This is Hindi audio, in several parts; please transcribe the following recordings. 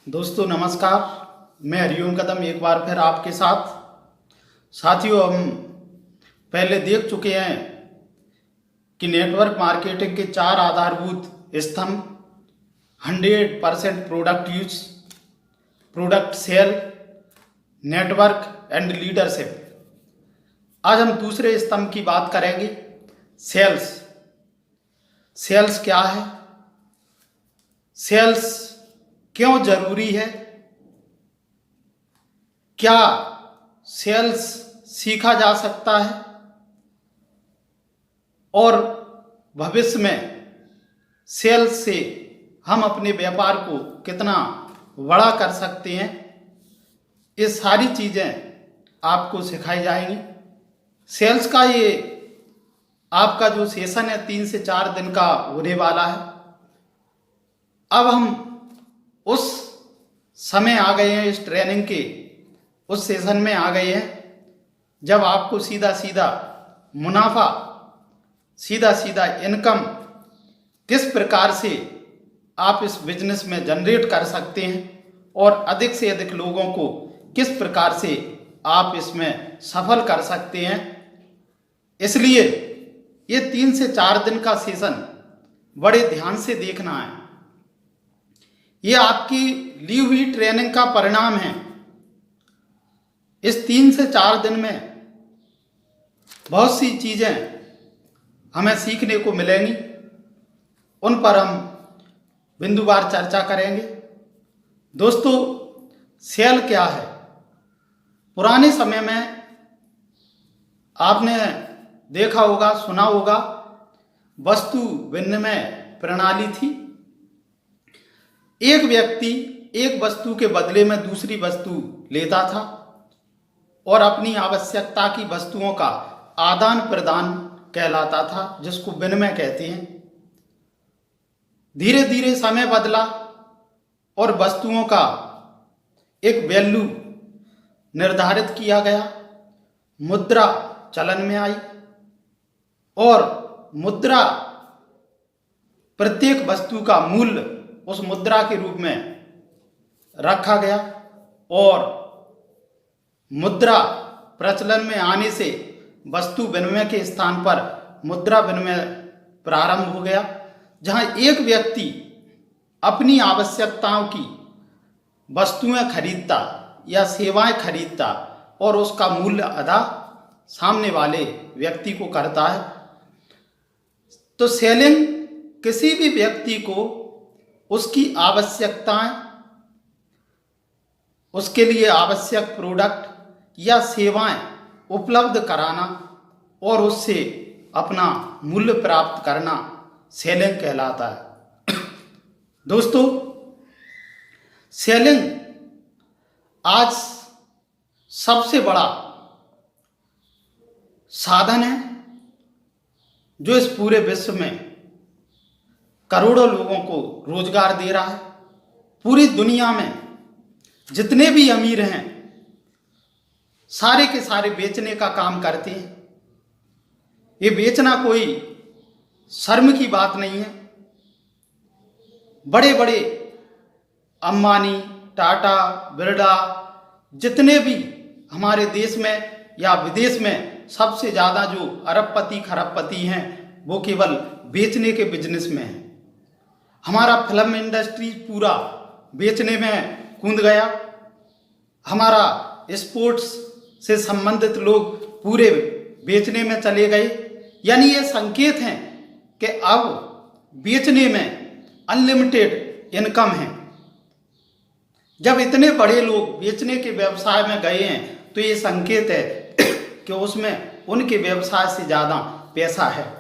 दोस्तों नमस्कार। मैं हरिओम कदम एक बार फिर आपके साथ। साथियों, हम पहले देख चुके हैं कि नेटवर्क मार्केटिंग के 4 आधारभूत स्तंभ: 100% product use, product sale, network and leadership. आज हम दूसरे स्तंभ की बात करेंगे, सेल्स। सेल्स क्या है, सेल्स क्यों जरूरी है, क्या सेल्स सीखा जा सकता है और भविष्य में सेल्स से हम अपने व्यापार को कितना बड़ा कर सकते हैं, ये सारी चीज़ें आपको सिखाई जाएंगी। सेल्स का ये आपका जो सेशन है 3 से 4 दिन का होने वाला है। अब हम उस समय आ गए हैं, इस ट्रेनिंग के उस सेशन में आ गए हैं जब आपको सीधा सीधा मुनाफा, सीधा सीधा इनकम किस प्रकार से आप इस बिजनेस में जनरेट कर सकते हैं और अधिक से अधिक लोगों को किस प्रकार से आप इसमें सफल कर सकते हैं। इसलिए ये 3 से 4 दिन का सेशन बड़े ध्यान से देखना है। ये आपकी ली हुई ट्रेनिंग का परिणाम है। इस 3 से 4 दिन में बहुत सी चीज़ें हमें सीखने को मिलेंगी, उन पर हम बिंदुवार चर्चा करेंगे। दोस्तों, सेल क्या है? पुराने समय में आपने देखा होगा, सुना होगा, वस्तु विनिमय प्रणाली थी। एक व्यक्ति एक वस्तु के बदले में दूसरी वस्तु लेता था और अपनी आवश्यकता की वस्तुओं का आदान प्रदान कहलाता था, जिसको विनिमय कहते हैं। धीरे धीरे समय बदला और वस्तुओं का एक वैल्यू निर्धारित किया गया। मुद्रा चलन में आई और मुद्रा, प्रत्येक वस्तु का मूल्य उस मुद्रा के रूप में रखा गया और मुद्रा प्रचलन में आने से वस्तु विनिमय के स्थान पर मुद्रा विनिमय प्रारंभ हो गया, जहां एक व्यक्ति अपनी आवश्यकताओं की वस्तुएं खरीदता या सेवाएं खरीदता और उसका मूल्य अदा सामने वाले व्यक्ति को करता है। तो सेलिंग किसी भी व्यक्ति को उसकी आवश्यकताएं, उसके लिए आवश्यक प्रोडक्ट या सेवाएं उपलब्ध कराना और उससे अपना मूल्य प्राप्त करना सेलिंग कहलाता है। दोस्तों, सेलिंग आज सबसे बड़ा साधन है जो इस पूरे विश्व में करोड़ों लोगों को रोजगार दे रहा है। पूरी दुनिया में जितने भी अमीर हैं, सारे के सारे बेचने का काम करते हैं। ये बेचना कोई शर्म की बात नहीं है। बड़े बड़े अंबानी, टाटा, बिरला, जितने भी हमारे देश में या विदेश में सबसे ज़्यादा जो अरबपति खरबपति हैं, वो केवल बेचने के बिजनेस में हैं। हमारा फिल्म इंडस्ट्री पूरा बेचने में कूद गया। हमारा स्पोर्ट्स से संबंधित लोग पूरे बेचने में चले गए। यानी ये संकेत हैं कि अब बेचने में अनलिमिटेड इनकम है। जब इतने बड़े लोग बेचने के व्यवसाय में गए हैं तो ये संकेत है कि उसमें उनके व्यवसाय से ज़्यादा पैसा है।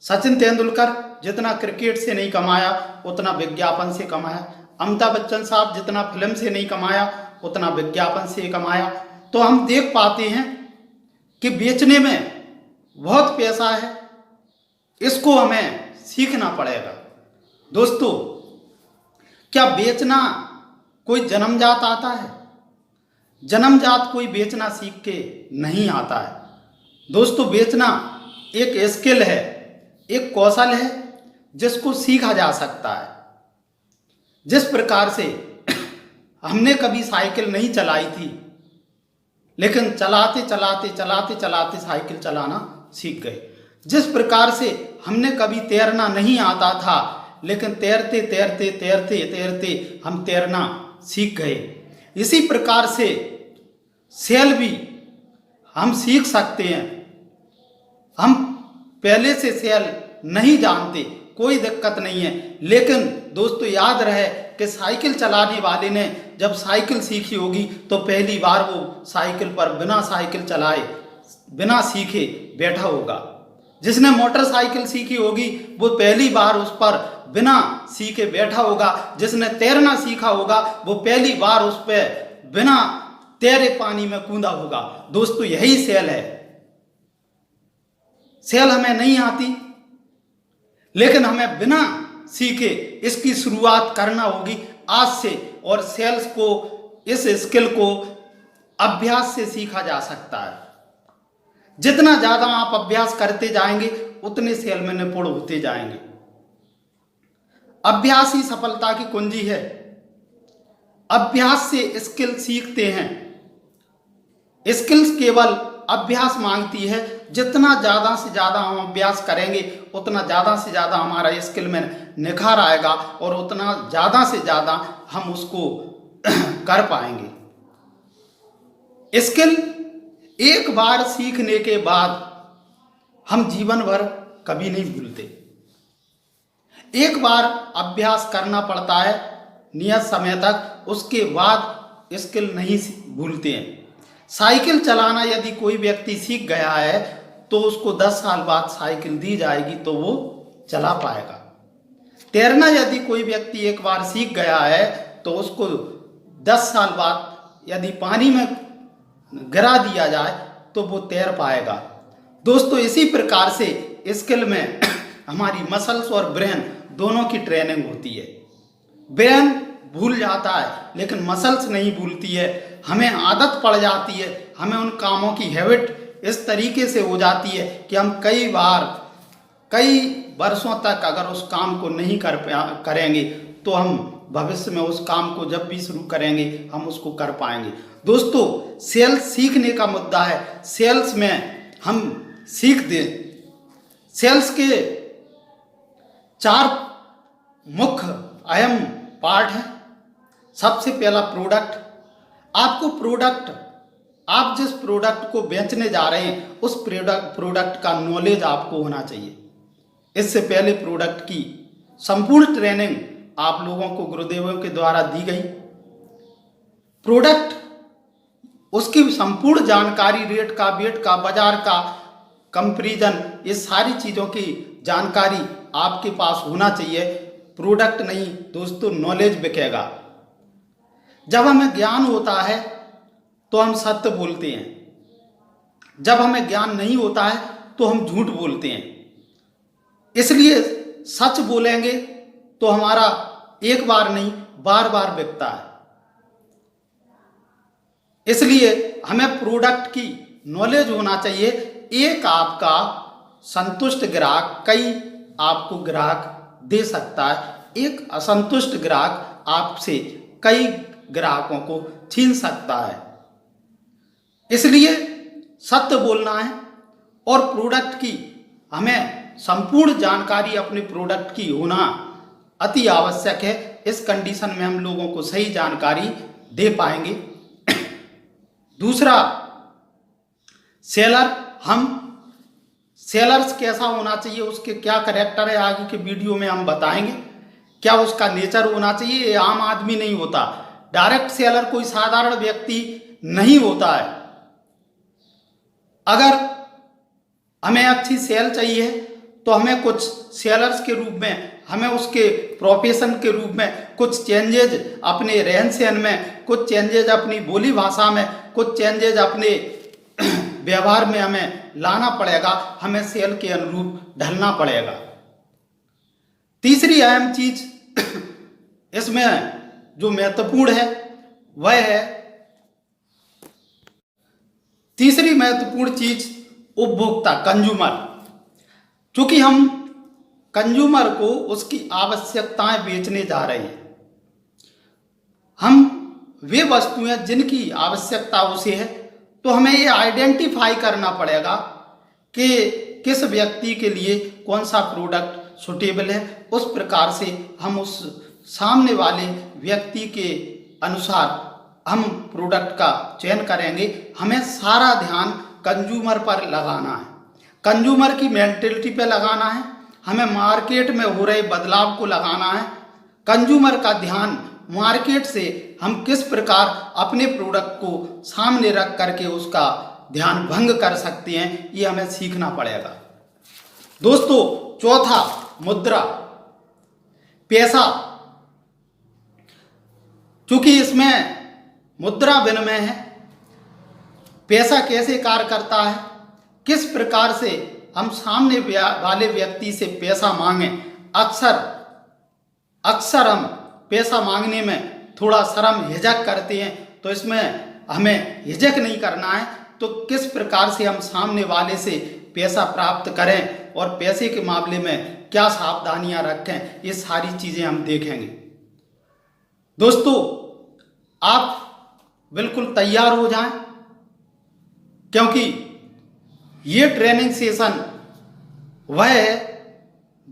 सचिन तेंदुलकर जितना क्रिकेट से नहीं कमाया उतना विज्ञापन से कमाया। अमिताभ बच्चन साहब जितना फिल्म से नहीं कमाया उतना विज्ञापन से कमाया। तो हम देख पाते हैं कि बेचने में बहुत पैसा है। इसको हमें सीखना पड़ेगा। दोस्तों, क्या बेचना कोई जन्मजात आता है? जन्मजात कोई बेचना सीख के नहीं आता है। दोस्तों, बेचना एक स्किल है, एक कौशल है जिसको सीखा जा सकता है। जिस प्रकार से हमने कभी साइकिल नहीं चलाई थी, लेकिन चलाते चलाते चलाते चलाते साइकिल चलाना सीख गए। जिस प्रकार से हमने कभी तैरना नहीं आता था, लेकिन तैरते तैरते तैरते तैरते हम तैरना सीख गए, इसी प्रकार से सेल भी हम सीख सकते हैं। हम पहले से सेल नहीं जानते, कोई दिक्कत नहीं है, लेकिन दोस्तों याद रहे कि साइकिल चलाने वाले ने जब साइकिल सीखी होगी तो पहली बार वो साइकिल पर बिना साइकिल चलाए, बिना सीखे बैठा होगा। जिसने मोटरसाइकिल सीखी होगी वो पहली बार उस पर बिना सीखे बैठा होगा। जिसने तैरना सीखा होगा वो पहली बार उस पर बिना तैरे पानी में कूदा होगा। दोस्तों यही सेल है। सेल हमें नहीं आती, लेकिन हमें बिना सीखे इसकी शुरुआत करना होगी आज से। और सेल्स को, इस स्किल को अभ्यास से सीखा जा सकता है। जितना ज्यादा आप अभ्यास करते जाएंगे उतने सेल में निपुण होते जाएंगे। अभ्यास ही सफलता की कुंजी है। अभ्यास से स्किल सीखते हैं। स्किल्स केवल अभ्यास मांगती है। जितना ज्यादा से ज्यादा हम अभ्यास करेंगे उतना ज्यादा से ज्यादा हमारा स्किल में निखार आएगा और उतना ज्यादा से ज्यादा हम उसको कर पाएंगे। स्किल एक बार सीखने के बाद हम जीवन भर कभी नहीं भूलते। एक बार अभ्यास करना पड़ता है नियत समय तक, उसके बाद स्किल नहीं भूलते हैं। साइकिल चलाना यदि कोई व्यक्ति सीख गया है तो उसको 10 साल बाद साइकिल दी जाएगी तो वो चला पाएगा। तैरना यदि कोई व्यक्ति एक बार सीख गया है तो उसको 10 साल बाद यदि पानी में गिरा दिया जाए तो वो तैर पाएगा। दोस्तों इसी प्रकार से स्किल में हमारी मसल्स और ब्रेन दोनों की ट्रेनिंग होती है। ब्रेन भूल जाता है लेकिन मसल्स नहीं भूलती है। हमें आदत पड़ जाती है, हमें उन कामों की हैबिट इस तरीके से हो जाती है कि हम कई वर्षों तक अगर उस काम को नहीं करेंगे तो हम भविष्य में उस काम को जब भी शुरू करेंगे हम उसको कर पाएंगे। दोस्तों सेल्स सीखने का मुद्दा है। सेल्स में हम सीख दें। सेल्स के 4 मुख्य अहम पार्ट हैं। सबसे पहला प्रोडक्ट। आपको प्रोडक्ट, आप जिस प्रोडक्ट को बेचने जा रहे हैं उस प्रोडक्ट का नॉलेज आपको होना चाहिए। इससे पहले प्रोडक्ट की संपूर्ण ट्रेनिंग आप लोगों को गुरुदेवों के द्वारा दी गई। प्रोडक्ट, उसकी संपूर्ण जानकारी, रेट का, वेट का, बाजार का, कंपैरिजन, ये सारी चीज़ों की जानकारी आपके पास होना चाहिए। प्रोडक्ट नहीं दोस्तों, नॉलेज बिकेगा। जब हमें ज्ञान होता है तो हम सत्य बोलते हैं, जब हमें ज्ञान नहीं होता है तो हम झूठ बोलते हैं। इसलिए सच बोलेंगे तो हमारा एक बार नहीं बार बार बिकता है। इसलिए हमें प्रोडक्ट की नॉलेज होना चाहिए। एक आपका संतुष्ट ग्राहक कई आपको ग्राहक दे सकता है। एक असंतुष्ट ग्राहक आपसे कई ग्राहकों को छीन सकता है। इसलिए सत्य बोलना है और प्रोडक्ट की हमें संपूर्ण जानकारी अपने प्रोडक्ट की होना अति आवश्यक है। इस कंडीशन में हम लोगों को सही जानकारी दे पाएंगे। दूसरा, सेलर। हम सेलर्स कैसा होना चाहिए, उसके क्या कैरेक्टर है, आगे के वीडियो में हम बताएंगे। क्या उसका नेचर होना चाहिए। ये आम आदमी नहीं होता। डायरेक्ट सेलर कोई साधारण व्यक्ति नहीं होता है। अगर हमें अच्छी सेल चाहिए तो हमें कुछ सेलर्स के रूप में, हमें उसके प्रोफेशन के रूप में कुछ चेंजेज अपने रहन सहन में, कुछ चेंजेज अपनी बोली भाषा में, कुछ चेंजेज अपने व्यवहार में हमें लाना पड़ेगा। हमें सेल के अनुरूप ढलना पड़ेगा। तीसरी अहम चीज इसमें जो महत्वपूर्ण है वह है, तीसरी महत्वपूर्ण चीज उपभोक्ता, कंज्यूमर। क्योंकि हम कंज्यूमर को उसकी आवश्यकताएं बेचने जा रहे हैं। हम वे वस्तुएं जिनकी आवश्यकता उसे है, तो हमें ये आइडेंटिफाई करना पड़ेगा कि किस व्यक्ति के लिए कौन सा प्रोडक्ट सुटेबल है। उस प्रकार से हम उस सामने वाले व्यक्ति के अनुसार हम प्रोडक्ट का चयन करेंगे। हमें सारा ध्यान कंज्यूमर पर लगाना है, कंज्यूमर की मेंटेलिटी पे लगाना है, हमें मार्केट में हो रहे बदलाव को लगाना है। कंज्यूमर का ध्यान मार्केट से हम किस प्रकार अपने प्रोडक्ट को सामने रख करके उसका ध्यान भंग कर सकते हैं, ये हमें सीखना पड़ेगा। दोस्तों, चौथा मुद्रा पैसा। चूंकि इसमें मुद्रा विनिमय है, पैसा कैसे कार्य करता है, किस प्रकार से हम सामने वाले व्यक्ति से पैसा मांगें। अक्सर हम पैसा मांगने में थोड़ा शर्म हिचक करते हैं, तो इसमें हमें हिचक नहीं करना है। तो किस प्रकार से हम सामने वाले से पैसा प्राप्त करें और पैसे के मामले में क्या सावधानियां रखें, ये सारी चीजें हम देखेंगे। दोस्तों, आप बिल्कुल तैयार हो जाएं, क्योंकि ये ट्रेनिंग सेशन वह है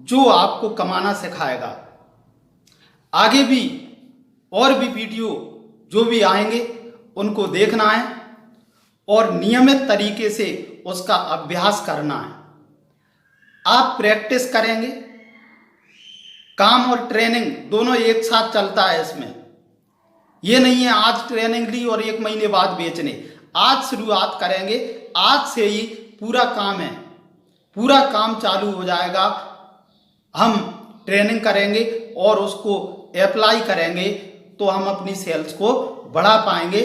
जो आपको कमाना सिखाएगा। आगे भी और भी वीडियो जो भी आएंगे उनको देखना है और नियमित तरीके से उसका अभ्यास करना है। आप प्रैक्टिस करेंगे, काम और ट्रेनिंग दोनों एक साथ चलता है। इसमें ये नहीं है आज ट्रेनिंग ली और 1 महीने बाद बेचने। आज शुरुआत करेंगे, आज से ही पूरा काम है, पूरा काम चालू हो जाएगा। हम ट्रेनिंग करेंगे और उसको अप्लाई करेंगे तो हम अपनी सेल्स को बढ़ा पाएंगे।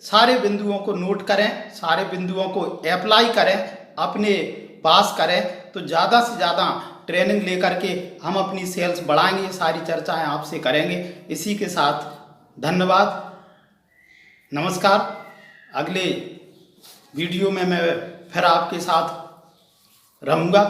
सारे बिंदुओं को नोट करें, सारे बिंदुओं को अप्लाई करें, अपने पास करें, तो ज़्यादा से ज़्यादा ट्रेनिंग लेकर के हम अपनी सेल्स बढ़ाएंगे। सारी चर्चाएं आपसे करेंगे। इसी के साथ धन्यवाद, नमस्कार। अगले वीडियो में मैं फिर आपके साथ रहूँगा।